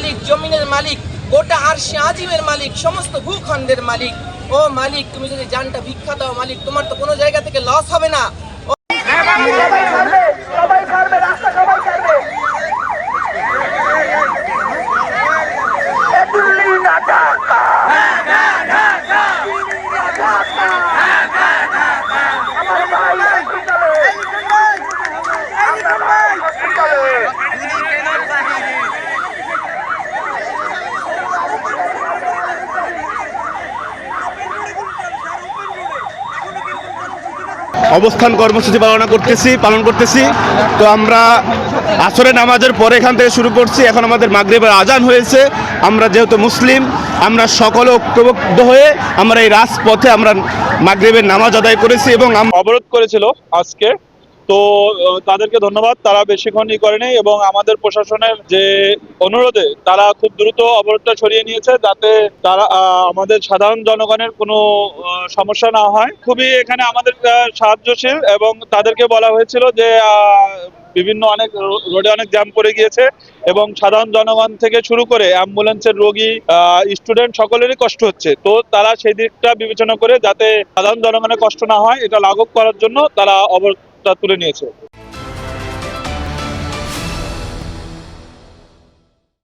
মালিক, জমিনের মালিক, গোটা আরশে আজিমের মালিক, সমস্ত ভূখণ্ডের মালিক। ও মালিক, তুমি যদি জানটা ভিক্ষা দাও মালিক, তোমার তো কোনো জায়গা থেকে লস হবে না। অবস্থান কর্মসূচি পালন করতেছি। তো আমরা আসরের নামাজের পরে এখান থেকে শুরু করছি। এখন আমাদের মাগরিবের আজান হয়েছে। আমরা যেহেতু মুসলিম, আমরা সকলে ঐক্যবদ্ধ হয়ে আমরা এই রাজপথে আমরা মাগরিবের নামাজ আদায় করেছি এবং অবরোধ করেছিল আজকে। তো তাদেরকে ধন্যবাদ, তারা বেশিক্ষণ করেনি এবং আমাদের প্রশাসনের যে অনুরোধে তারা খুব দ্রুত অবরোধটা সরিয়ে নিয়েছে, যাতে তারা আমাদের সাধারণ জনগণের কোনো সমস্যা না হয়। খুবই এখানে আমাদের সাহায্যশীল এবং তাদেরকে বলা হয়েছিল যে বিভিন্ন অনেক রোডে অনেক জ্যাম পড়ে গিয়েছে এবং সাধারণ জনগণ থেকে শুরু করে অ্যাম্বুলেন্সের রোগী, স্টুডেন্ট সকলেরই কষ্ট হচ্ছে। তো তারা সেই দিকটা বিবেচনা করে যাতে সাধারণ জনগণের কষ্ট না হয় এটা লাঘব করার জন্য তারা অবরোধটা তুলে নিয়েছে।